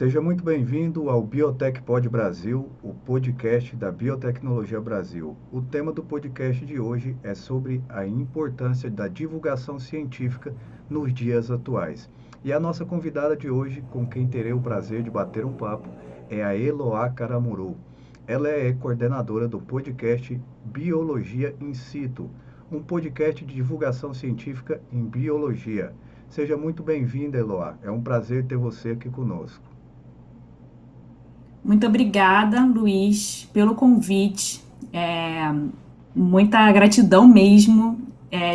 Seja muito bem-vindo ao Biotech Pod Brasil, o podcast da Biotecnologia Brasil. O tema do podcast de hoje é sobre a importância da divulgação científica nos dias atuais. E a nossa convidada de hoje, com quem terei o prazer de bater um papo, é a Eloá Caramuru. Ela é coordenadora do podcast Biologia in Situ, um podcast de divulgação científica em biologia. Seja muito bem-vinda, Eloá. É um prazer ter você aqui conosco. Muito obrigada, Luiz, pelo convite. Muita gratidão mesmo,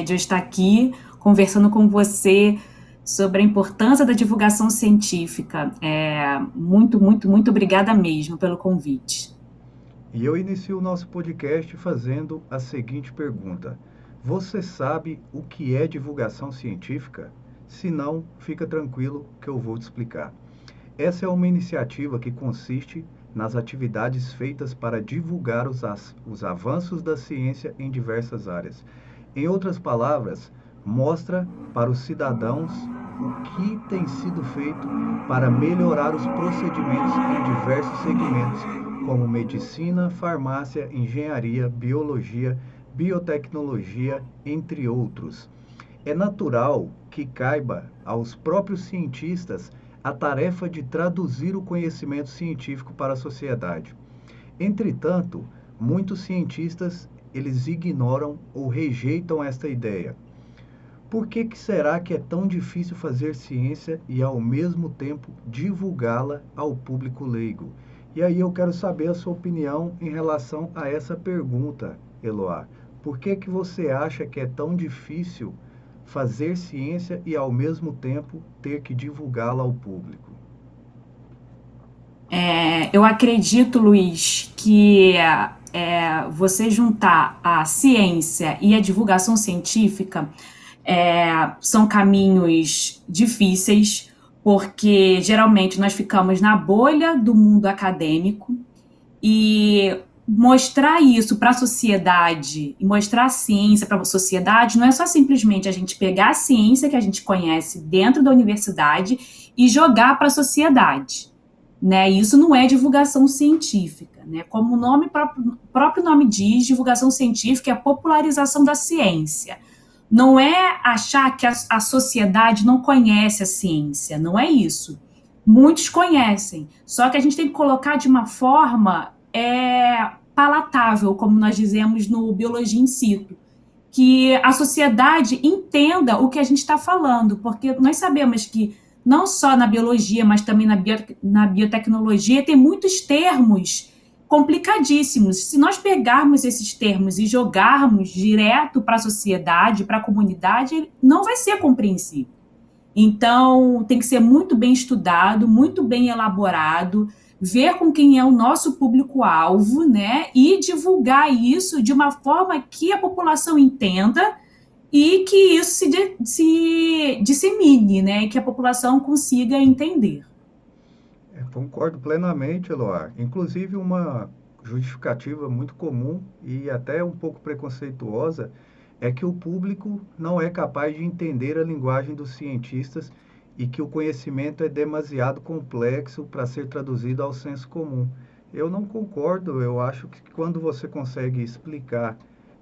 de eu estar aqui conversando com você sobre a importância da divulgação científica. Muito obrigada mesmo pelo convite. E eu inicio o nosso podcast fazendo a seguinte pergunta: você sabe o que é divulgação científica? Se não, fica tranquilo que eu vou te explicar. Essa é uma iniciativa que consiste nas atividades feitas para divulgar os avanços da ciência em diversas áreas. Em outras palavras, mostra para os cidadãos o que tem sido feito para melhorar os procedimentos em diversos segmentos, como medicina, farmácia, engenharia, biologia, biotecnologia, entre outros. É natural que caiba aos próprios cientistas a tarefa de traduzir o conhecimento científico para a sociedade. Entretanto, muitos cientistas eles ignoram ou rejeitam esta ideia. Por que será que é tão difícil fazer ciência e ao mesmo tempo divulgá-la ao público leigo? E aí eu quero saber a sua opinião em relação a essa pergunta, Eloá. Por que você acha que é tão difícil fazer ciência e ao mesmo tempo ter que divulgá-la ao público? Eu acredito, Luiz, que você juntar a ciência e a divulgação científica são caminhos difíceis, porque geralmente nós ficamos na bolha do mundo acadêmico e mostrar isso para a sociedade e mostrar a ciência para a sociedade não é só simplesmente a gente pegar a ciência que a gente conhece dentro da universidade e jogar para a sociedade. Né? Isso não é divulgação científica. Né? Como próprio nome diz, divulgação científica é a popularização da ciência. Não é achar que a sociedade não conhece a ciência, não é isso. Muitos conhecem, só que a gente tem que colocar de uma forma palatável, como nós dizemos no Biologia in Situ, que a sociedade entenda o que a gente está falando, porque nós sabemos que não só na biologia, mas também na biotecnologia, tem muitos termos complicadíssimos. Se nós pegarmos esses termos e jogarmos direto para a sociedade, para a comunidade, não vai ser compreensível. Então, tem que ser muito bem estudado, muito bem elaborado, ver com quem é o nosso público-alvo, né? E divulgar isso de uma forma que a população entenda e que isso se dissemine, né? Que a população consiga entender. Concordo plenamente, Eloá. Inclusive, uma justificativa muito comum e até um pouco preconceituosa é que o público não é capaz de entender a linguagem dos cientistas e que o conhecimento é demasiado complexo para ser traduzido ao senso comum. Eu não concordo, eu acho que quando você consegue explicar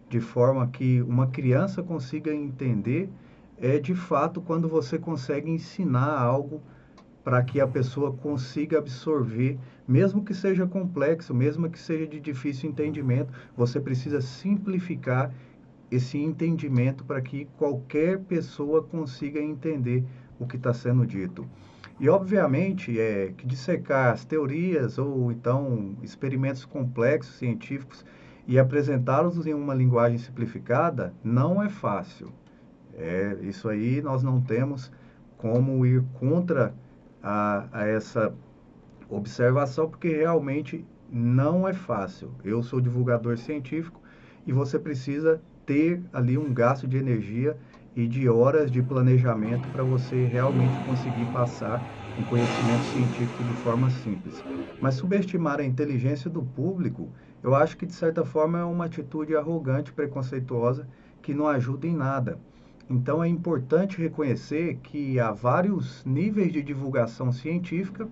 de forma que uma criança consiga entender, é de fato quando você consegue ensinar algo para que a pessoa consiga absorver, mesmo que seja complexo, mesmo que seja de difícil entendimento, você precisa simplificar esse entendimento para que qualquer pessoa consiga entender o que está sendo dito. E, obviamente, que dissecar as teorias ou então experimentos complexos científicos e apresentá-los em uma linguagem simplificada não é fácil. Isso aí nós não temos como ir contra a essa observação, porque realmente não é fácil. Eu sou divulgador científico e você precisa ter ali um gasto de energia e de horas de planejamento para você realmente conseguir passar um conhecimento científico de forma simples. Mas subestimar a inteligência do público, eu acho que de certa forma é uma atitude arrogante, preconceituosa, que não ajuda em nada. Então é importante reconhecer que há vários níveis de divulgação científica,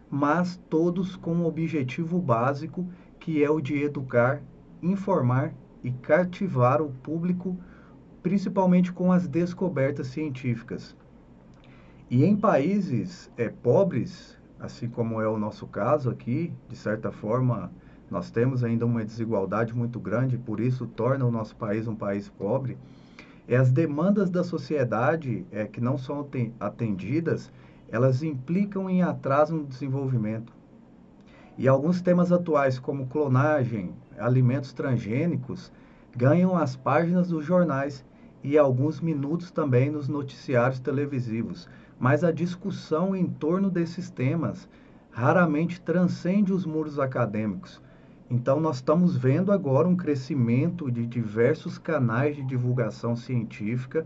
mas todos com um objetivo básico, que é o de educar, informar e cativar o público, principalmente com as descobertas científicas. E em países pobres, assim como é o nosso caso aqui, de certa forma, nós temos ainda uma desigualdade muito grande, por isso torna o nosso país um país pobre. As demandas da sociedade que não são atendidas, elas implicam em atraso no desenvolvimento. E alguns temas atuais, como clonagem, alimentos transgênicos, ganham as páginas dos jornais e alguns minutos também nos noticiários televisivos. Mas a discussão em torno desses temas raramente transcende os muros acadêmicos. Então, nós estamos vendo agora um crescimento de diversos canais de divulgação científica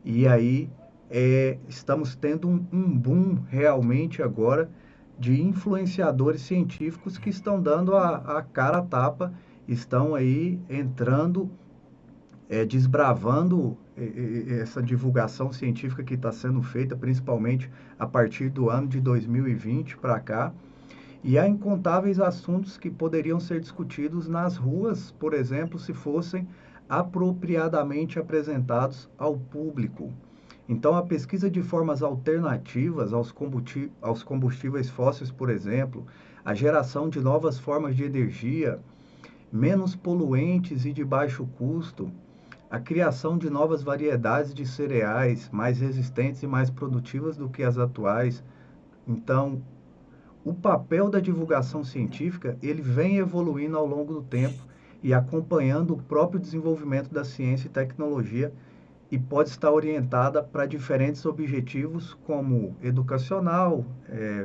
e aí estamos tendo um boom realmente agora de influenciadores científicos que estão dando a cara a tapa, estão aí entrando, desbravando essa divulgação científica que está sendo feita, principalmente a partir do ano de 2020 para cá. E há incontáveis assuntos que poderiam ser discutidos nas ruas, por exemplo, se fossem apropriadamente apresentados ao público. Então, a pesquisa de formas alternativas aos combustíveis fósseis, por exemplo, a geração de novas formas de energia, menos poluentes e de baixo custo, a criação de novas variedades de cereais mais resistentes e mais produtivas do que as atuais. Então, o papel da divulgação científica, ele vem evoluindo ao longo do tempo e acompanhando o próprio desenvolvimento da ciência e tecnologia e pode estar orientada para diferentes objetivos, como educacional,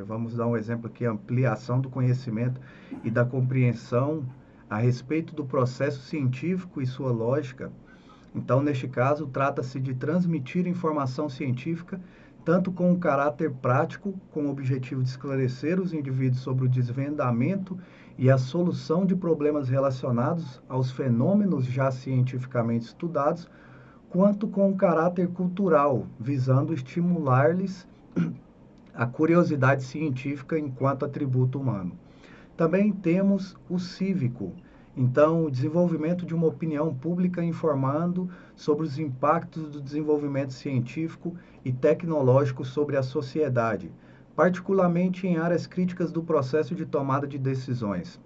vamos dar um exemplo aqui, ampliação do conhecimento e da compreensão a respeito do processo científico e sua lógica. Então, neste caso, trata-se de transmitir informação científica, tanto com um caráter prático, com o objetivo de esclarecer os indivíduos sobre o desvendamento e a solução de problemas relacionados aos fenômenos já cientificamente estudados, quanto com um caráter cultural, visando estimular-lhes a curiosidade científica enquanto atributo humano. Também temos o cívico, então, o desenvolvimento de uma opinião pública informando sobre os impactos do desenvolvimento científico e tecnológico sobre a sociedade, particularmente em áreas críticas do processo de tomada de decisões.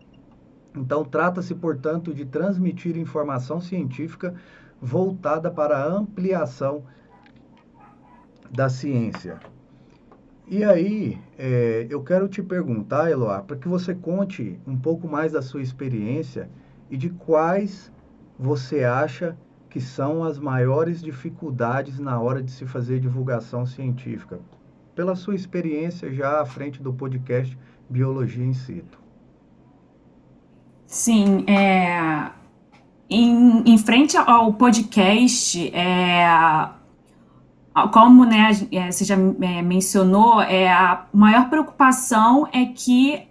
Então, trata-se, portanto, de transmitir informação científica voltada para a ampliação da ciência. E aí, eu quero te perguntar, Eloá, para que você conte um pouco mais da sua experiência e de quais você acha que são as maiores dificuldades na hora de se fazer divulgação científica, pela sua experiência já à frente do podcast Biologia in Situ. Sim, em frente ao podcast, como, né, você já mencionou, a maior preocupação é que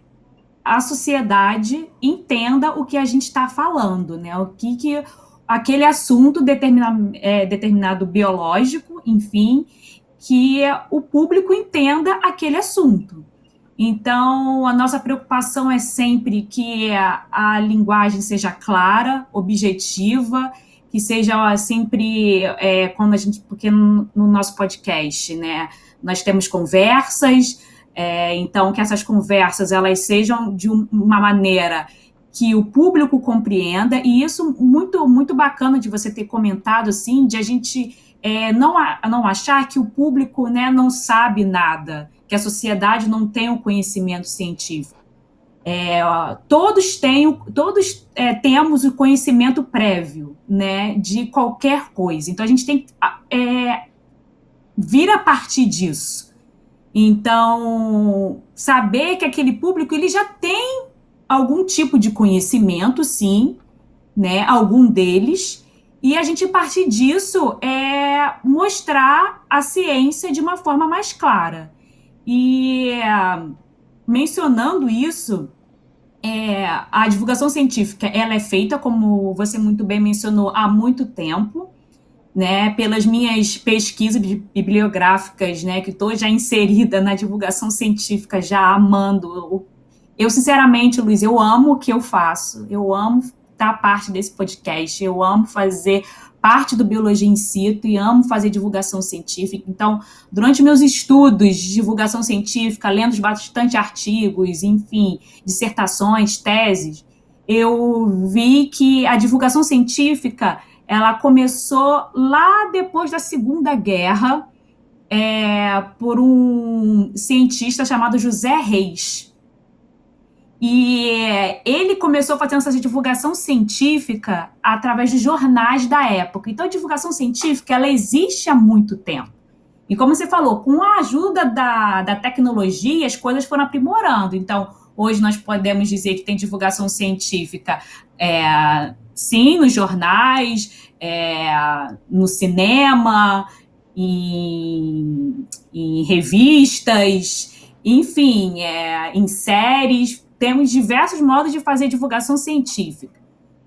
a sociedade entenda o que a gente está falando, né? O que aquele assunto determinado biológico, enfim, que o público entenda aquele assunto. Então, a nossa preocupação é sempre que a linguagem seja clara, objetiva, que seja sempre quando a gente, porque no nosso podcast, né, nós temos conversas, então que essas conversas elas sejam de uma maneira que o público compreenda, e isso muito muito bacana de você ter comentado, assim, de a gente não achar que o público, né, não sabe nada, que a sociedade não tem o conhecimento científico. Todos temos o conhecimento prévio, né, de qualquer coisa. Então, a gente tem que vir a partir disso. Então, saber que aquele público ele já tem algum tipo de conhecimento, sim, né, algum deles, e a gente, a partir disso, mostrar a ciência de uma forma mais clara. E mencionando isso, a divulgação científica ela é feita, como você muito bem mencionou, há muito tempo, né, pelas minhas pesquisas bibliográficas, né, que estou já inserida na divulgação científica, já amando. Eu, sinceramente, Luiz, eu amo o que eu faço, eu amo estar parte desse podcast, eu amo fazer parte do Biologia in Situ e amo fazer divulgação científica. Então, durante meus estudos de divulgação científica, lendo bastante artigos, enfim, dissertações, teses, eu vi que a divulgação científica ela começou lá depois da Segunda Guerra, por um cientista chamado José Reis. E ele começou fazendo essa divulgação científica através de jornais da época. Então, a divulgação científica ela existe há muito tempo. E como você falou, com a ajuda da tecnologia, as coisas foram aprimorando. Então, hoje nós podemos dizer que tem divulgação científica, sim, nos jornais, no cinema, em revistas, enfim, em séries. Temos diversos modos de fazer divulgação científica,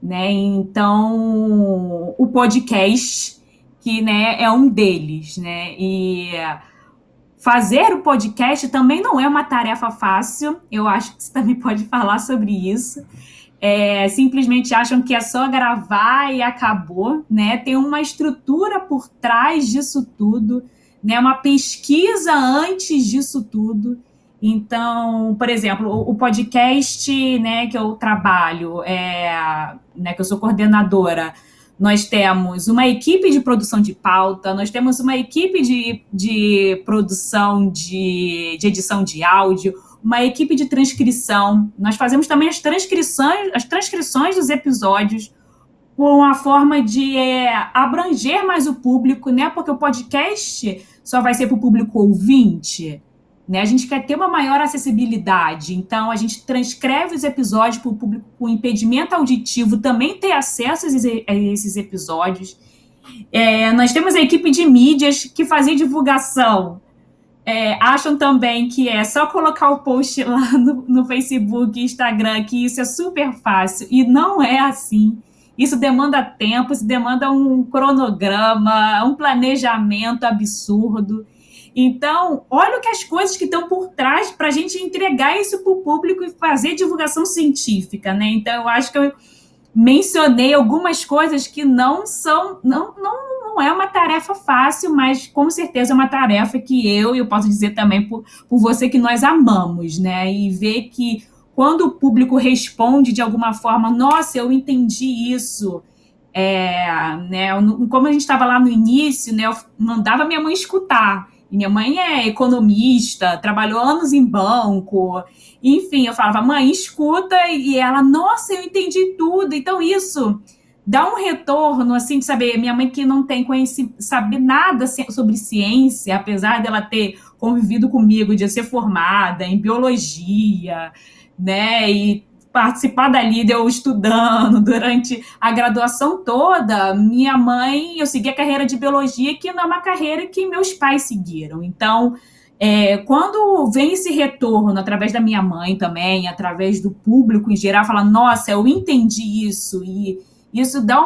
né? Então, o podcast, que, né, é um deles, né? E fazer o podcast também não é uma tarefa fácil. Eu acho que você também pode falar sobre isso. Simplesmente acham que é só gravar e acabou, né? Tem uma estrutura por trás disso tudo, né? Uma pesquisa antes disso tudo. Então, por exemplo, o podcast, né, que eu trabalho, né, que eu sou coordenadora, nós temos uma equipe de produção de pauta, nós temos uma equipe de produção de edição de áudio, uma equipe de transcrição. Nós fazemos também as transcrições dos episódios com uma forma de abranger mais o público, né? Porque o podcast só vai ser para o público ouvinte, né? A gente quer ter uma maior acessibilidade, então a gente transcreve os episódios para o público com impedimento auditivo também ter acesso a esses episódios. Nós temos a equipe de mídias que fazem divulgação. Acham também que é só colocar o post lá no Facebook e Instagram, que isso é super fácil, e não é assim. Isso demanda tempo, isso demanda um cronograma, um planejamento absurdo. Então, olha que as coisas que estão por trás para a gente entregar isso para o público e fazer divulgação científica, né? Então, eu acho que eu mencionei algumas coisas que não é uma tarefa fácil, mas com certeza é uma tarefa que eu posso dizer também por você, que nós amamos, né? E ver que quando o público responde de alguma forma, nossa, eu entendi isso, né? Como a gente estava lá no início, né? Eu mandava minha mãe escutar. E minha mãe é economista, trabalhou anos em banco. Enfim, eu falava, mãe, escuta. E ela, nossa, eu entendi tudo. Então, isso dá um retorno, assim, de saber. Minha mãe que não tem saber nada sobre ciência, apesar dela ter convivido comigo, de ser formada em biologia, né? E participar dali, de eu estudando durante a graduação toda, minha mãe, eu segui a carreira de biologia, que não é uma carreira que meus pais seguiram. Então, quando vem esse retorno através da minha mãe também, através do público em geral, fala, nossa, eu entendi isso, e isso dá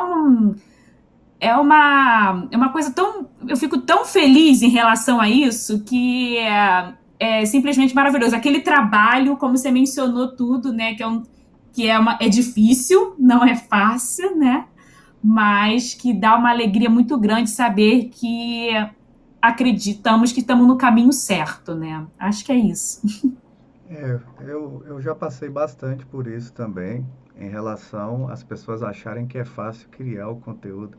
é uma coisa tão. Eu fico tão feliz em relação a isso que é simplesmente maravilhoso. Aquele trabalho, como você mencionou tudo, né? É difícil, não é fácil, né? Mas que dá uma alegria muito grande saber que acreditamos que estamos no caminho certo, né? Acho que é isso. Eu já passei bastante por isso também, em relação às pessoas acharem que é fácil criar o conteúdo.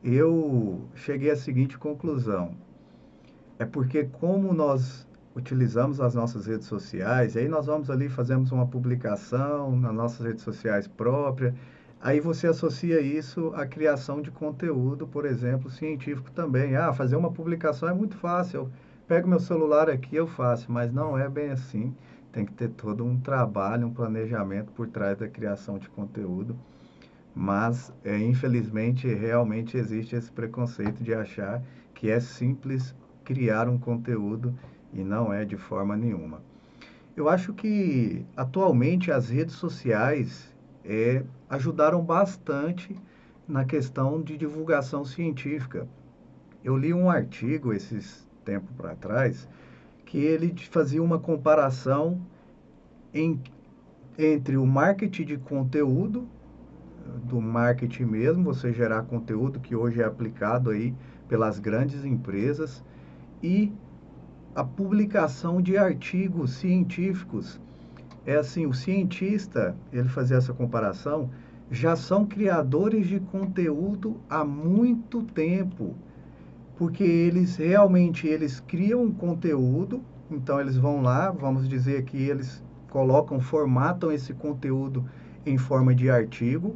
Eu cheguei à seguinte conclusão: é porque como nós utilizamos as nossas redes sociais, aí nós vamos ali, fazemos uma publicação nas nossas redes sociais próprias, aí você associa isso à criação de conteúdo, por exemplo, científico também. Ah, fazer uma publicação é muito fácil, eu pego meu celular aqui, eu faço, mas não é bem assim. Tem que ter todo um trabalho, um planejamento por trás da criação de conteúdo. Mas, infelizmente, realmente existe esse preconceito de achar que é simples criar um conteúdo e não é de forma nenhuma. Eu acho que atualmente as redes sociais ajudaram bastante na questão de divulgação científica. Eu li um artigo esses tempos para trás que ele fazia uma comparação em, entre o marketing de conteúdo, do marketing mesmo, você gerar conteúdo que hoje é aplicado aí pelas grandes empresas, e a publicação de artigos científicos. É assim, o cientista, ele fazia essa comparação, já são criadores de conteúdo há muito tempo, porque eles criam um conteúdo, então eles vão lá, vamos dizer que eles formatam esse conteúdo em forma de artigo,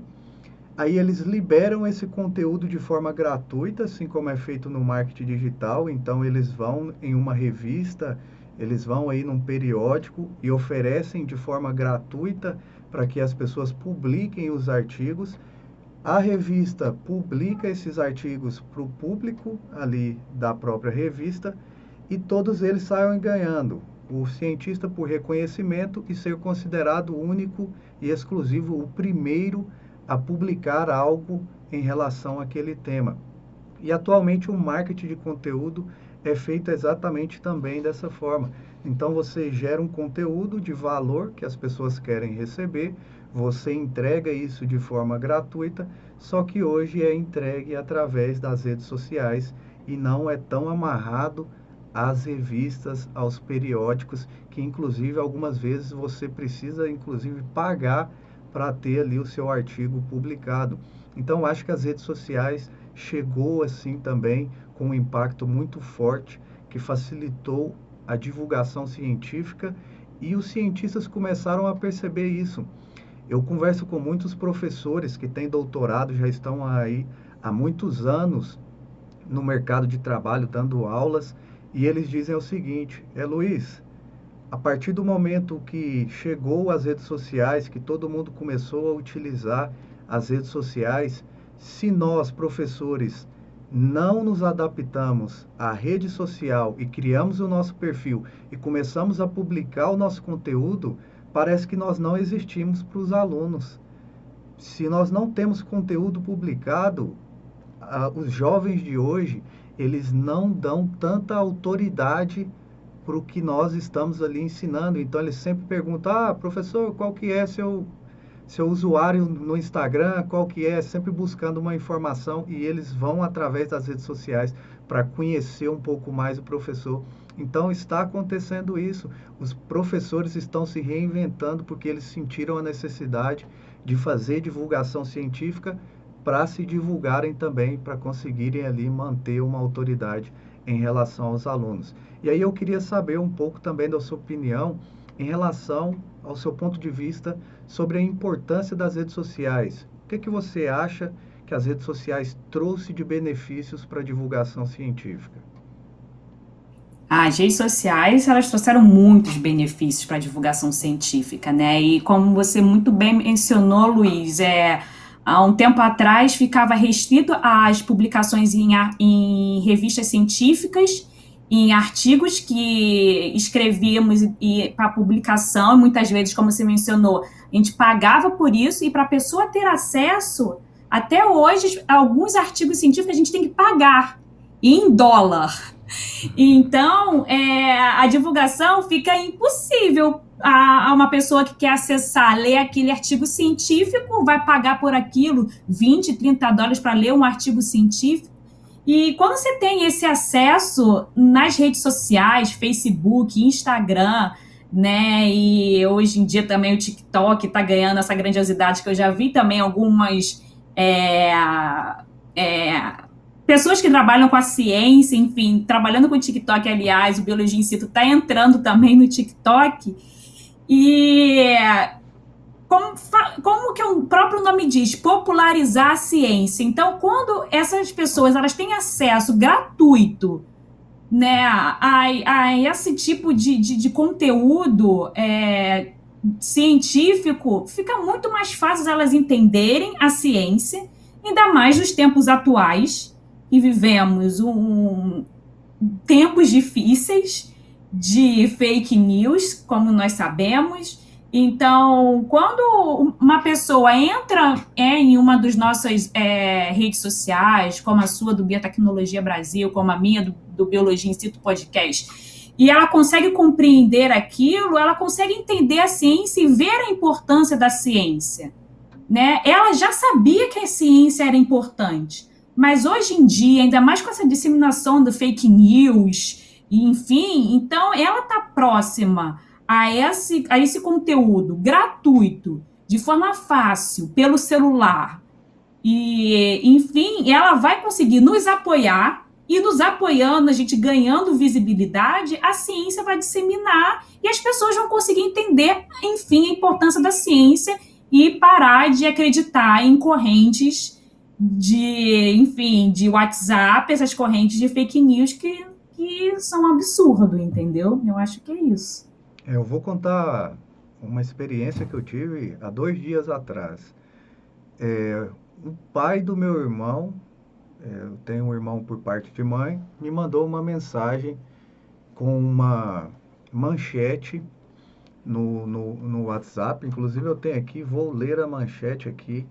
aí eles liberam esse conteúdo de forma gratuita, assim como é feito no marketing digital. Então eles vão em uma revista, eles vão aí num periódico e oferecem de forma gratuita para que as pessoas publiquem os artigos. A revista publica esses artigos para o público ali da própria revista e todos eles saem ganhando. O cientista por reconhecimento e ser considerado único e exclusivo, o primeiro a publicar algo em relação àquele tema. E atualmente o marketing de conteúdo é feito exatamente também dessa forma. Então você gera um conteúdo de valor que as pessoas querem receber, você entrega isso de forma gratuita, só que hoje é entregue através das redes sociais e não é tão amarrado às revistas, aos periódicos, que inclusive algumas vezes você precisa inclusive pagar para ter ali o seu artigo publicado. Então acho que as redes sociais chegou assim também com um impacto muito forte que facilitou a divulgação científica e os cientistas começaram a perceber isso. Eu converso com muitos professores que têm doutorado, já estão aí há muitos anos no mercado de trabalho dando aulas e eles dizem o seguinte: Luiz, a partir do momento que chegou as redes sociais, que todo mundo começou a utilizar as redes sociais, se nós, professores, não nos adaptamos à rede social e criamos o nosso perfil e começamos a publicar o nosso conteúdo, parece que nós não existimos para os alunos. Se nós não temos conteúdo publicado, os jovens de hoje, eles não dão tanta autoridade para o que nós estamos ali ensinando. Então eles sempre perguntam: professor, qual que é seu usuário no Instagram, qual que é? Sempre buscando uma informação e eles vão através das redes sociais para conhecer um pouco mais o professor. Então está acontecendo isso. Os professores estão se reinventando porque eles sentiram a necessidade de fazer divulgação científica para se divulgarem também, para conseguirem ali manter uma autoridade em relação aos alunos. E aí eu queria saber um pouco também da sua opinião em relação ao seu ponto de vista sobre a importância das redes sociais. O que você acha que as redes sociais trouxe de benefícios para a divulgação científica? As redes sociais, elas trouxeram muitos benefícios para a divulgação científica, né? E como você muito bem mencionou, Luiz, há um tempo atrás ficava restrito às publicações em revistas científicas, em artigos que escrevíamos para publicação, e muitas vezes, como você mencionou, a gente pagava por isso, e para a pessoa ter acesso, até hoje, alguns artigos científicos a gente tem que pagar em dólar. Então, a divulgação fica impossível. A uma pessoa que quer acessar, ler aquele artigo científico, vai pagar por aquilo $20, $30 para ler um artigo científico. E quando você tem esse acesso nas redes sociais, Facebook, Instagram, né, e hoje em dia também o TikTok está ganhando essa grandiosidade, que eu já vi também algumas pessoas que trabalham com a ciência, enfim, trabalhando com o TikTok, aliás, o Biologia in Situ está entrando também no TikTok. E como que o próprio nome diz, popularizar a ciência. Então, quando essas pessoas elas têm acesso gratuito, né, a esse tipo de conteúdo científico, fica muito mais fácil elas entenderem a ciência, ainda mais nos tempos atuais, e vivemos tempos difíceis de fake news, como nós sabemos, Então, quando uma pessoa entra em uma das nossas redes sociais, como a sua do Biotecnologia Brasil, como a minha do Biologia Instituto Podcast, e ela consegue compreender aquilo, ela consegue entender a ciência e ver a importância da ciência, né? Ela já sabia que a ciência era importante, mas hoje em dia, ainda mais com essa disseminação do fake news, e enfim, então ela está próxima a esse conteúdo gratuito, de forma fácil, pelo celular, e enfim, ela vai conseguir nos apoiar, e nos apoiando, a gente ganhando visibilidade, a ciência vai disseminar e as pessoas vão conseguir entender, enfim, a importância da ciência e parar de acreditar em correntes de, enfim, de WhatsApp, essas correntes de fake news que são um absurdo, entendeu? Eu acho que é isso. Eu vou contar uma experiência que eu tive há 2 dias atrás. O pai do meu irmão, eu tenho um irmão por parte de mãe, me mandou uma mensagem com uma manchete no WhatsApp. Inclusive eu tenho aqui, vou ler a manchete aqui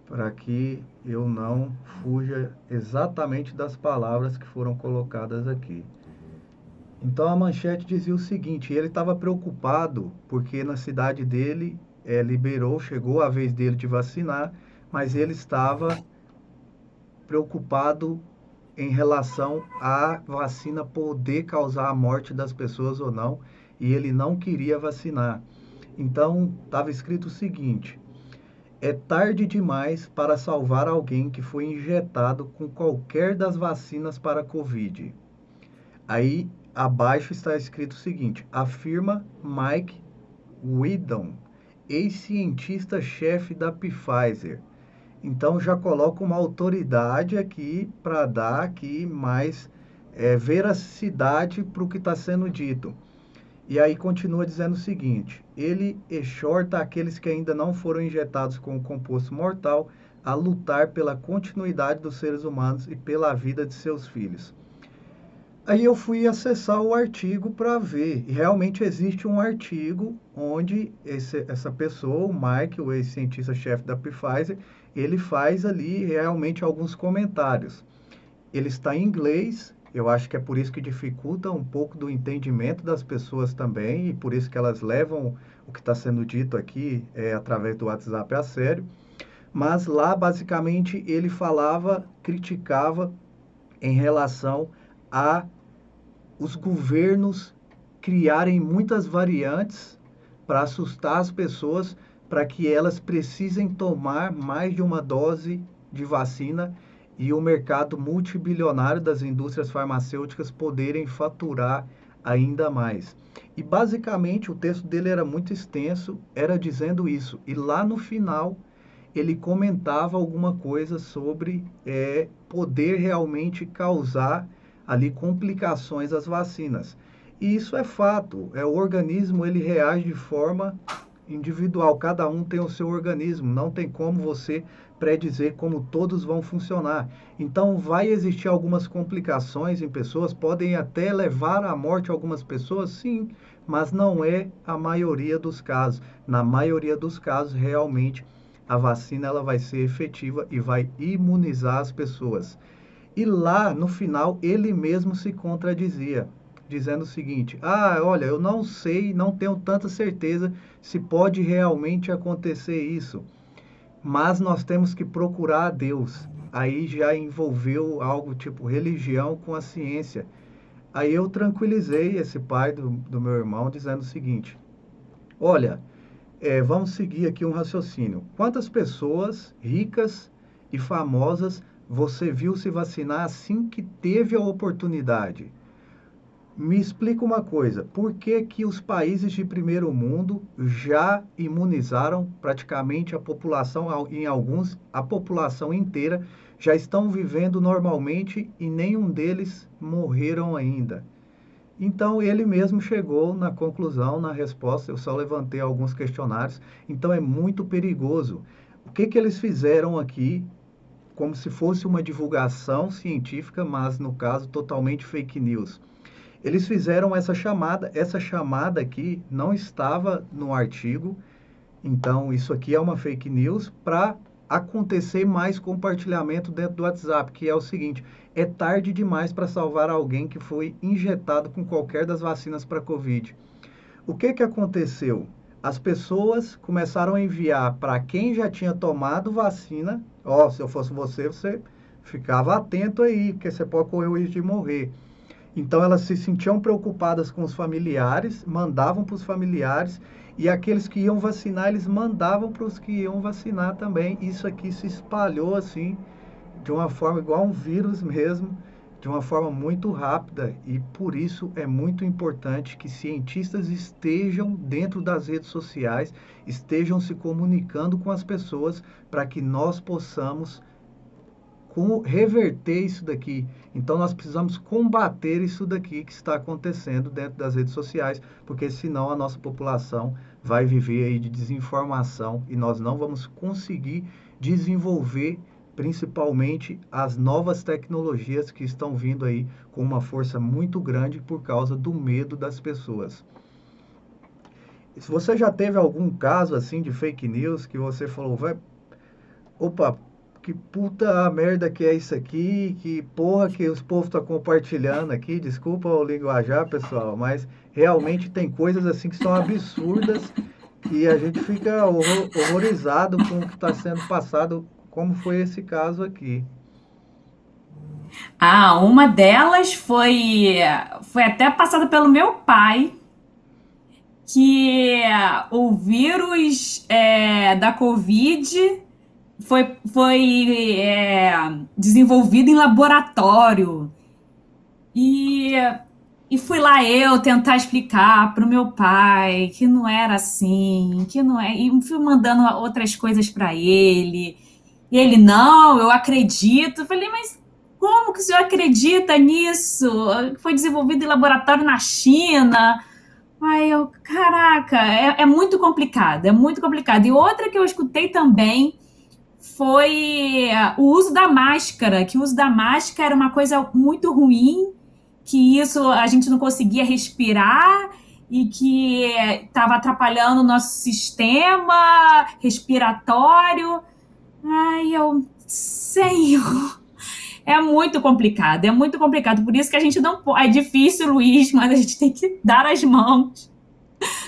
para que eu não fuja exatamente das palavras que foram colocadas aqui. Então a manchete dizia o seguinte: ele estava preocupado porque na cidade dele liberou, chegou a vez dele de vacinar, mas ele estava preocupado em relação à vacina poder causar a morte das pessoas ou não, e ele não queria vacinar. Então estava escrito o seguinte: é tarde demais para salvar alguém que foi injetado com qualquer das vacinas para a Covid. Aí abaixo está escrito o seguinte: afirma Mike Weedon, ex-cientista-chefe da Pfizer. Então já coloca uma autoridade aqui para dar aqui mais veracidade para o que está sendo dito. E aí continua dizendo o seguinte: ele exorta aqueles que ainda não foram injetados com o composto mortal a lutar pela continuidade dos seres humanos e pela vida de seus filhos. Aí eu fui acessar o artigo para ver, e realmente existe um artigo onde essa pessoa, o Mike, o ex-cientista-chefe da Pfizer, ele faz ali realmente alguns comentários. Ele está em inglês, eu acho que é por isso que dificulta um pouco do entendimento das pessoas também, e por isso que elas levam o que está sendo dito aqui através do WhatsApp a sério. Mas lá, basicamente, ele falava, criticava em relação a os governos criarem muitas variantes para assustar as pessoas, para que elas precisem tomar mais de uma dose de vacina e o mercado multibilionário das indústrias farmacêuticas poderem faturar ainda mais. E basicamente o texto dele era muito extenso, era dizendo isso. E lá no final ele comentava alguma coisa sobre poder realmente causar ali complicações às vacinas. E isso é fato, o organismo ele reage de forma individual, cada um tem o seu organismo, não tem como você predizer como todos vão funcionar. Então vai existir algumas complicações em pessoas, podem até levar à morte algumas pessoas, sim, mas não é a maioria dos casos. Na maioria dos casos, realmente a vacina ela vai ser efetiva e vai imunizar as pessoas. E lá no final ele mesmo se contradizia, dizendo o seguinte: ah, olha, eu não sei, não tenho tanta certeza se pode realmente acontecer isso, mas nós temos que procurar a Deus. Aí já envolveu algo tipo religião com a ciência. Aí eu tranquilizei esse pai do meu irmão, dizendo o seguinte: olha, vamos seguir aqui um raciocínio. Quantas pessoas ricas e famosas você viu se vacinar assim que teve a oportunidade? Me explica uma coisa, por que que os países de primeiro mundo já imunizaram praticamente a população, em alguns, a população inteira, já estão vivendo normalmente e nenhum deles morreram ainda? Então ele mesmo chegou na conclusão, na resposta, eu só levantei alguns questionários, então é muito perigoso. O que que eles fizeram aqui, como se fosse uma divulgação científica, mas no caso totalmente fake news? Eles fizeram essa chamada aqui não estava no artigo, então isso aqui é uma fake news para acontecer mais compartilhamento dentro do WhatsApp, que é o seguinte: é tarde demais para salvar alguém que foi injetado com qualquer das vacinas para Covid. O que que aconteceu? As pessoas começaram a enviar para quem já tinha tomado vacina. Ó, se eu fosse você, você ficava atento aí, porque você pode correr o risco de morrer. Então elas se sentiam preocupadas com os familiares, mandavam para os familiares, e aqueles que iam vacinar, eles mandavam para os que iam vacinar também. Isso aqui se espalhou assim, de uma forma igual um vírus mesmo, de uma forma muito rápida, e por isso é muito importante que cientistas estejam dentro das redes sociais, estejam se comunicando com as pessoas para que nós possamos reverter isso daqui. Então nós precisamos combater isso daqui que está acontecendo dentro das redes sociais, porque senão a nossa população vai viver aí de desinformação e nós não vamos conseguir desenvolver principalmente as novas tecnologias que estão vindo aí com uma força muito grande por causa do medo das pessoas. Se você já teve algum caso assim de fake news que você falou, vai, opa, que puta merda que é isso aqui, que porra que os povos estão compartilhando aqui, desculpa o linguajar, pessoal, mas realmente tem coisas assim que são absurdas e a gente fica horrorizado com o que está sendo passado, como foi esse caso aqui. Ah, uma delas foi até passada pelo meu pai, que o vírus da Covid foi desenvolvido em laboratório. E, e fui lá eu tentar explicar para o meu pai que não era assim, que não é. E fui mandando outras coisas para ele. E ele, não, eu acredito. Eu falei, mas como que o senhor acredita nisso? Foi desenvolvido em laboratório na China. Aí eu, caraca, é muito complicado, é muito complicado. E outra que eu escutei também foi o uso da máscara, que o uso da máscara era uma coisa muito ruim, que isso a gente não conseguia respirar e que estava atrapalhando o nosso sistema respiratório. Ai, eu, Senhor, é muito complicado, é muito complicado. Por isso que a gente não pode. É difícil, Luiz, mas a gente tem que dar as mãos.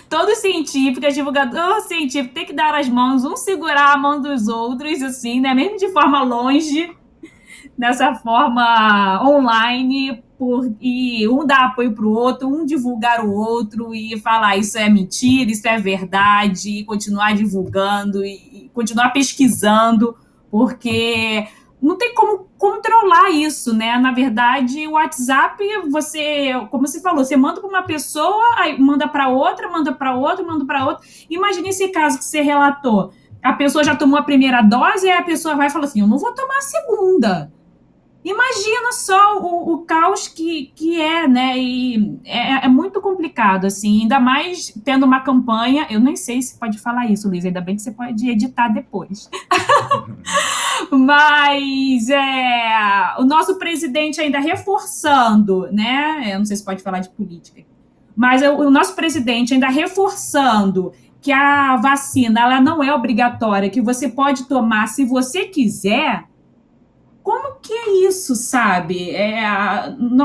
Todo científico, divulgador científico, tem que dar as mãos, um segurar a mão dos outros, assim, né? Mesmo de forma longe, dessa forma online, e um dar apoio para o outro, um divulgar o outro e falar isso é mentira, isso é verdade, e continuar divulgando e continuar pesquisando, porque não tem como controlar isso, né? Na verdade, o WhatsApp, você, como você falou, você manda para uma pessoa, aí manda para outra, manda para outra, manda para outra. Imagine esse caso que você relatou. A pessoa já tomou a primeira dose e a pessoa vai e fala assim: eu não vou tomar a segunda. Imagina só o caos que é, né? E é muito complicado, assim, ainda mais tendo uma campanha. Eu nem sei se pode falar isso, Luiz, ainda bem que você pode editar depois. Mas o nosso presidente ainda reforçando, né? Eu não sei se pode falar de política, mas o nosso presidente ainda reforçando que a vacina ela não é obrigatória, que você pode tomar se você quiser. Como que é isso, sabe?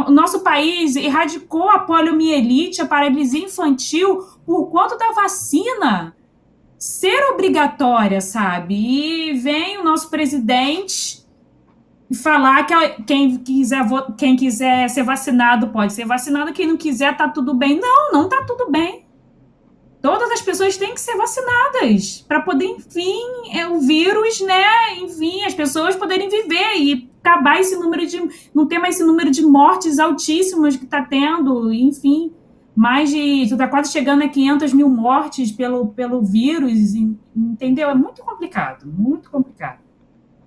Nosso país erradicou a poliomielite, a paralisia infantil, por conta da vacina ser obrigatória, sabe? E vem o nosso presidente falar que quem quiser ser vacinado pode ser vacinado, quem não quiser tá tudo bem. Não, não tá tudo bem. Todas as pessoas têm que ser vacinadas para poder, enfim, o vírus, né? Enfim, as pessoas poderem viver e acabar esse número de. Não ter mais esse número de mortes altíssimos que está tendo, enfim. Mais de. Está quase chegando a 500 mil mortes pelo vírus, entendeu? É muito complicado, muito complicado.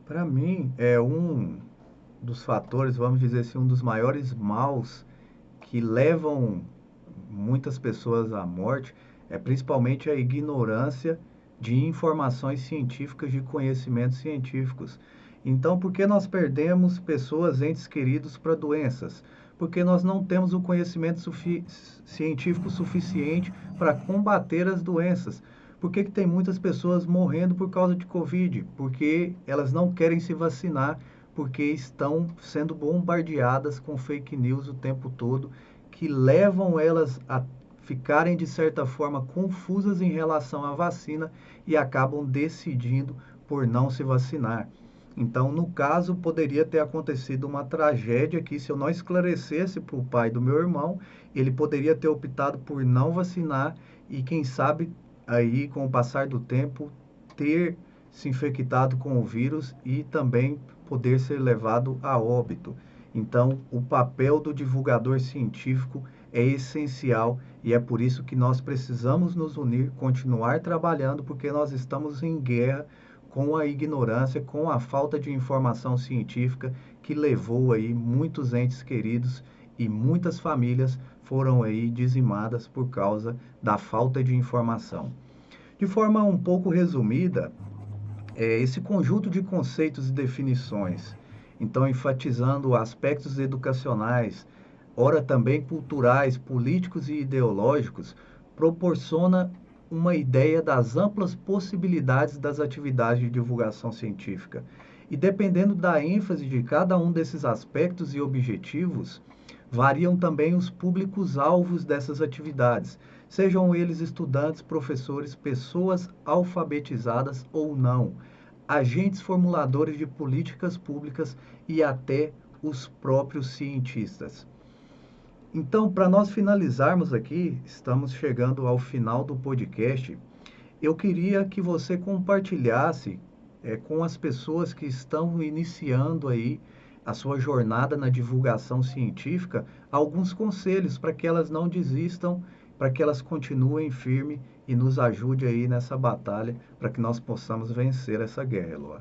Para mim, é um dos fatores, vamos dizer assim, um dos maiores maus que levam muitas pessoas à morte, é principalmente a ignorância de informações científicas, de conhecimentos científicos. Então, por que nós perdemos pessoas, entes queridos, para doenças? porque nós não temos o conhecimento científico suficiente para combater as doenças. Por que tem muitas pessoas morrendo por causa de Covid? Porque elas não querem se vacinar, porque estão sendo bombardeadas com fake news o tempo todo, que levam elas a ficarem, de certa forma, confusas em relação à vacina e acabam decidindo por não se vacinar. Então, no caso, poderia ter acontecido uma tragédia que, se eu não esclarecesse para o pai do meu irmão, ele poderia ter optado por não vacinar e, quem sabe, aí, com o passar do tempo, ter se infectado com o vírus e também poder ser levado a óbito. Então, o papel do divulgador científico é essencial e é por isso que nós precisamos nos unir, continuar trabalhando, porque nós estamos em guerra com a ignorância, com a falta de informação científica que levou aí muitos entes queridos e muitas famílias foram aí dizimadas por causa da falta de informação. De forma um pouco resumida, esse conjunto de conceitos e definições, então enfatizando aspectos educacionais, ora também culturais, políticos e ideológicos, proporciona uma ideia das amplas possibilidades das atividades de divulgação científica. E dependendo da ênfase de cada um desses aspectos e objetivos, variam também os públicos-alvos dessas atividades, sejam eles estudantes, professores, pessoas alfabetizadas ou não, agentes formuladores de políticas públicas e até os próprios cientistas. Então, para nós finalizarmos aqui, estamos chegando ao final do podcast. Eu queria que você compartilhasse com as pessoas que estão iniciando aí a sua jornada na divulgação científica alguns conselhos para que elas não desistam, para que elas continuem firme e nos ajude aí nessa batalha para que nós possamos vencer essa guerra, Eloá.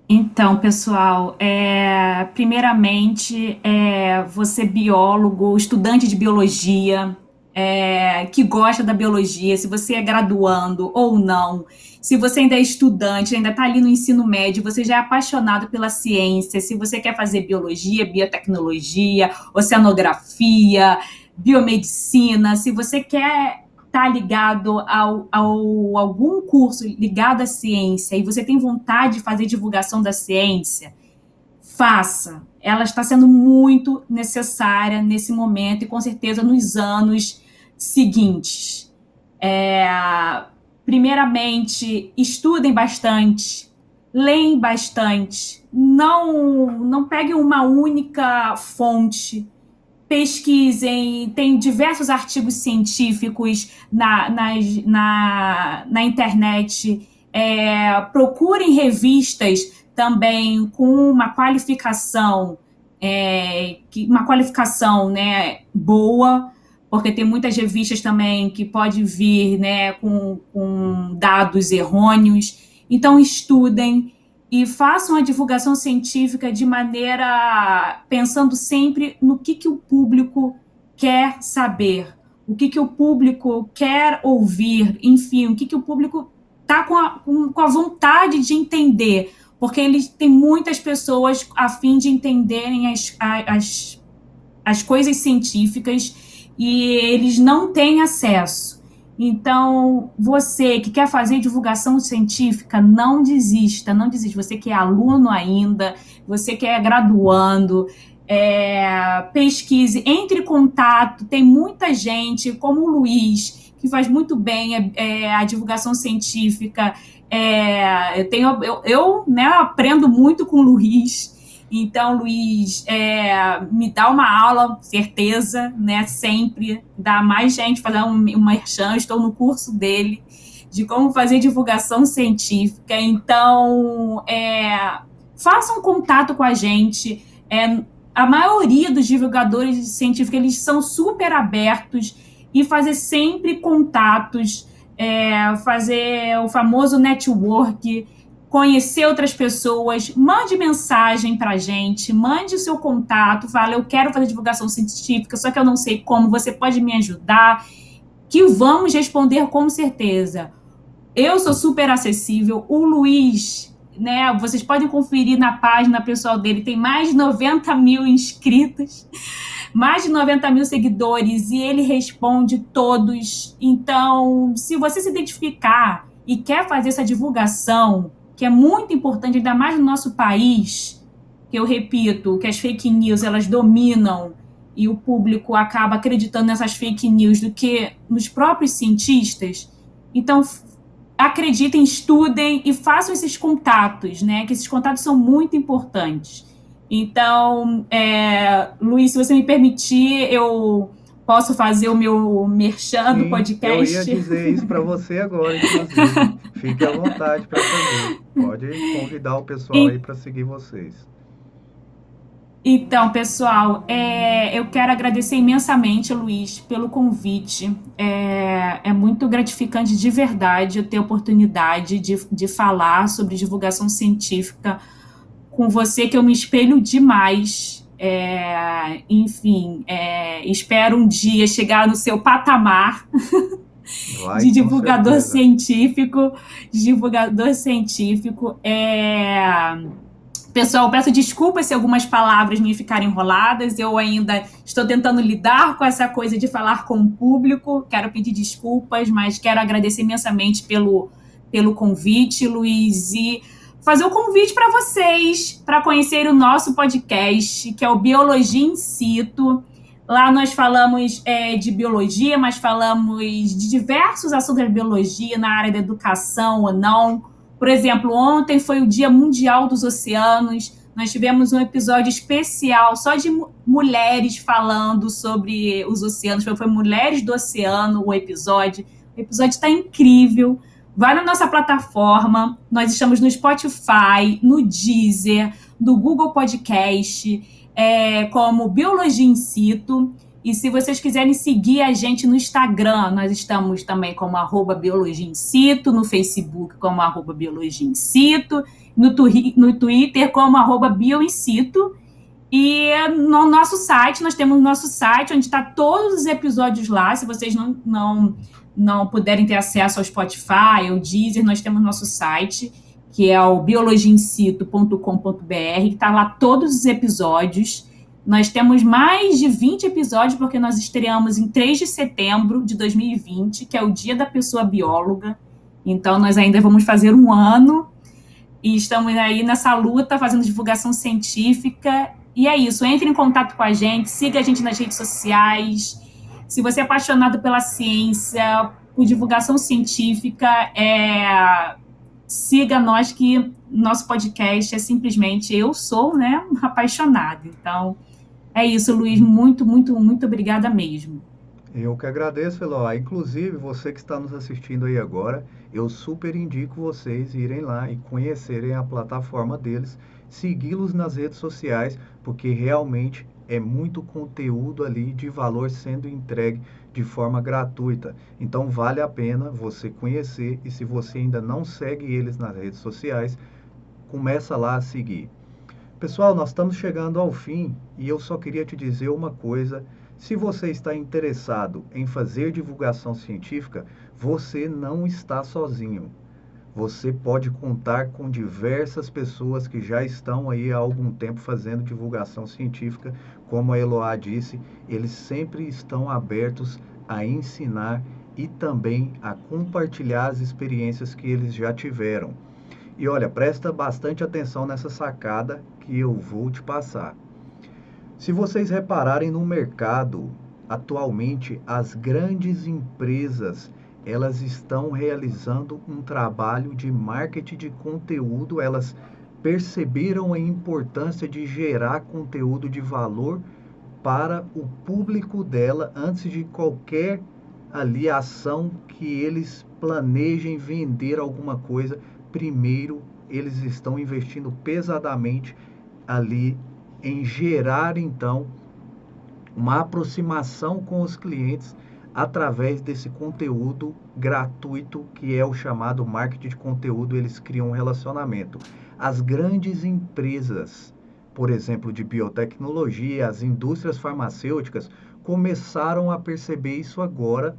Então, pessoal, primeiramente, você biólogo, estudante de biologia, que gosta da biologia, se você é graduando ou não, se você ainda é estudante, ainda está ali no ensino médio, você já é apaixonado pela ciência, se você quer fazer biologia, biotecnologia, oceanografia, biomedicina, se você quer estar ligado a algum curso ligado à ciência e você tem vontade de fazer divulgação da ciência, faça. Ela está sendo muito necessária nesse momento e com certeza nos anos seguintes. Primeiramente, estudem bastante, leem bastante, não peguem uma única fonte, pesquisem, tem diversos artigos científicos na internet, procurem revistas também com uma qualificação, né, boa, porque tem muitas revistas também que pode vir, né, com dados errôneos. Então, estudem e façam a divulgação científica de maneira pensando sempre no que o público quer saber, o que o público quer ouvir, enfim, o que o público está com a vontade de entender, porque eles tem muitas pessoas a fim de entenderem as coisas científicas e eles não têm acesso. Então, você que quer fazer divulgação científica, não desista, não desista. Você que é aluno ainda, você que é graduando, pesquise, entre em contato. Tem muita gente, como o Luiz, que faz muito bem a divulgação científica. Eu aprendo muito com o Luiz. Então, Luiz, me dá uma aula, certeza, né? Sempre dá mais gente fazer um merchan, estou no curso dele de como fazer divulgação científica. Então, façam contato com a gente. A maioria dos divulgadores científicos, eles são super abertos e fazer sempre contatos, fazer o famoso network, conhecer outras pessoas, mande mensagem para a gente, mande o seu contato, fala, eu quero fazer divulgação científica, só que eu não sei como, você pode me ajudar, que vamos responder com certeza. Eu sou super acessível, o Luiz né? Vocês podem conferir na página pessoal dele, tem mais de 90 mil inscritos, mais de 90 mil seguidores, e ele responde todos. Então, se você se identificar e quer fazer essa divulgação, que é muito importante, ainda mais no nosso país, que eu repito, que as fake news, elas dominam e o público acaba acreditando nessas fake news do que nos próprios cientistas. Então, acreditem, estudem e façam esses contatos, né? Que esses contatos são muito importantes. Então, Luiz, se você me permitir, eu posso fazer o meu merchan do Sim, eu ia podcast. dizer isso para você agora, inclusive. Fique à vontade para fazer. Pode convidar o pessoal aí E, para seguir vocês. então, pessoal, eu quero agradecer imensamente, Luiz, pelo convite. É muito gratificante de verdade eu ter a oportunidade de falar sobre divulgação científica com você, que eu me espelho demais. Enfim, espero um dia chegar no seu patamar Vai, de com divulgador certeza. científico, de divulgador científico. Pessoal, peço desculpas se algumas palavras me ficarem enroladas. Eu ainda estou tentando lidar com essa coisa de falar com o público. Quero pedir desculpas, mas quero agradecer imensamente pelo convite, Luiz, e fazer o convite para vocês para conhecer o nosso podcast, que é o Biologia in Situ. Lá nós falamos de biologia, mas falamos de diversos assuntos da biologia, na área da educação ou não. Por exemplo, ontem foi o Dia Mundial dos Oceanos. Nós tivemos um episódio especial só de mulheres falando sobre os oceanos. Foi Mulheres do Oceano o episódio. O episódio está incrível. Vai na nossa plataforma. Nós estamos no Spotify, no Deezer, no Google Podcast, como Biologia in Situ. E se vocês quiserem seguir a gente no Instagram, nós estamos também como @Biologia in Situ, no Facebook como @Biologia in Situ, no Twitter como @BioInSitu. E no nosso site, nós temos o nosso site, onde está todos os episódios lá. Se vocês não puderem ter acesso ao Spotify, ao Deezer, nós temos nosso site, que é o biologiaincito.com.br, que está lá todos os episódios. Nós temos mais de 20 episódios, porque nós estreamos em 3 de setembro de 2020, que é o Dia da Pessoa Bióloga. Então, nós ainda vamos fazer um ano e estamos aí nessa luta, fazendo divulgação científica. E é isso, entre em contato com a gente, siga a gente nas redes sociais. Se você é apaixonado pela ciência, por divulgação científica, siga nós, que nosso podcast é simplesmente eu sou, né, apaixonada. Então, é isso, Luiz, muito, muito, muito obrigada mesmo. Eu que agradeço, Eloá. Inclusive, você que está nos assistindo aí agora, eu super indico vocês irem lá e conhecerem a plataforma deles, segui-los nas redes sociais, porque realmente é muito conteúdo ali de valor sendo entregue de forma gratuita. Então vale a pena você conhecer, e se você ainda não segue eles nas redes sociais, começa lá a seguir. Pessoal, nós estamos chegando ao fim e eu só queria te dizer uma coisa. Se você está interessado em fazer divulgação científica, você não está sozinho. Você pode contar com diversas pessoas que já estão aí há algum tempo fazendo divulgação científica. Como a Eloá disse, eles sempre estão abertos a ensinar e também a compartilhar as experiências que eles já tiveram. E olha, presta bastante atenção nessa sacada que eu vou te passar. Se vocês repararem no mercado, atualmente as grandes empresas, elas estão realizando um trabalho de marketing de conteúdo, elas perceberam a importância de gerar conteúdo de valor para o público dela antes de qualquer ali ação que eles planejem vender alguma coisa. Primeiro, eles estão investindo pesadamente ali em gerar então uma aproximação com os clientes através desse conteúdo gratuito que é o chamado marketing de conteúdo. Eles criam um relacionamento. As grandes empresas, por exemplo, de biotecnologia, as indústrias farmacêuticas, começaram a perceber isso agora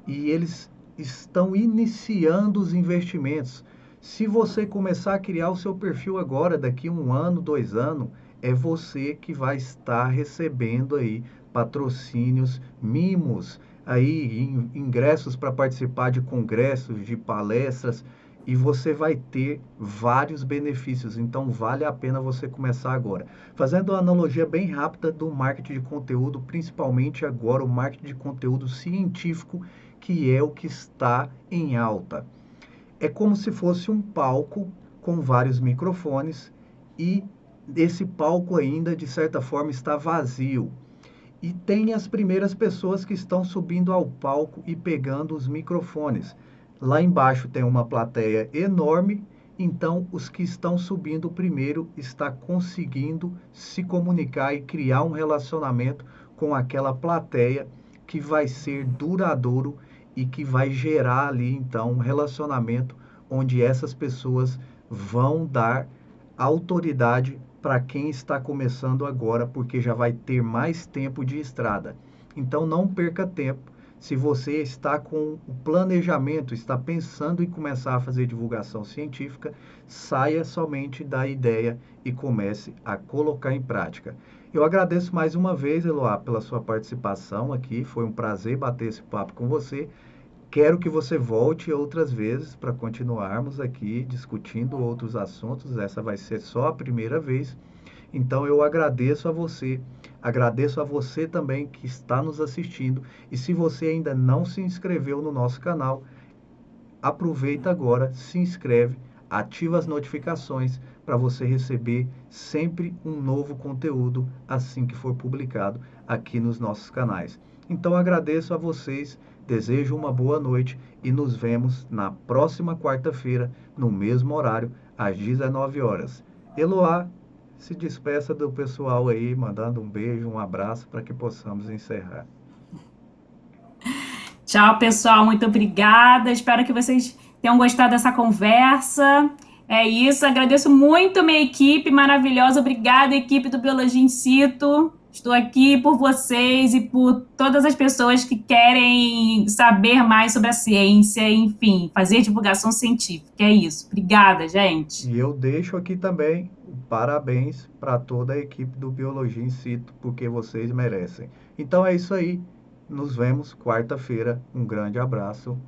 e eles estão iniciando os investimentos. Se você começar a criar o seu perfil agora, daqui 1 ano, 2 anos, é você que vai estar recebendo aí patrocínios, mimos, aí ingressos para participar de congressos, de palestras, e você vai ter vários benefícios. Então vale a pena você começar agora. Fazendo uma analogia bem rápida do marketing de conteúdo, principalmente agora o marketing de conteúdo científico, que é o que está em alta. É como se fosse um palco com vários microfones e esse palco ainda, de certa forma, está vazio. E tem as primeiras pessoas que estão subindo ao palco e pegando os microfones. Lá embaixo tem uma plateia enorme, então os que estão subindo primeiro está conseguindo se comunicar e criar um relacionamento com aquela plateia que vai ser duradouro e que vai gerar ali então um relacionamento onde essas pessoas vão dar autoridade para quem está começando agora, porque já vai ter mais tempo de estrada. Então não perca tempo. Se você está com o planejamento, está pensando em começar a fazer divulgação científica, saia somente da ideia e comece a colocar em prática. Eu agradeço mais uma vez, Eloá, pela sua participação aqui. Foi um prazer bater esse papo com você. Quero que você volte outras vezes para continuarmos aqui discutindo outros assuntos. Essa vai ser só a primeira vez. Então eu agradeço a você também que está nos assistindo. E se você ainda não se inscreveu no nosso canal, aproveita agora, se inscreve, ativa as notificações para você receber sempre um novo conteúdo assim que for publicado aqui nos nossos canais. Então agradeço a vocês, desejo uma boa noite e nos vemos na próxima quarta-feira, no mesmo horário, às 19 horas. Eloá, se despeça do pessoal aí, mandando um beijo, um abraço para que possamos encerrar. Tchau, pessoal. Muito obrigada. Espero que vocês tenham gostado dessa conversa. É isso. Agradeço muito a minha equipe maravilhosa. Obrigada, equipe do Biologia in Situ. Estou aqui por vocês e por todas as pessoas que querem saber mais sobre a ciência, enfim, fazer divulgação científica. É isso. Obrigada, gente. E eu deixo aqui também o parabéns para toda a equipe do Biologia in Situ, porque vocês merecem. Então é isso aí. Nos vemos quarta-feira. Um grande abraço.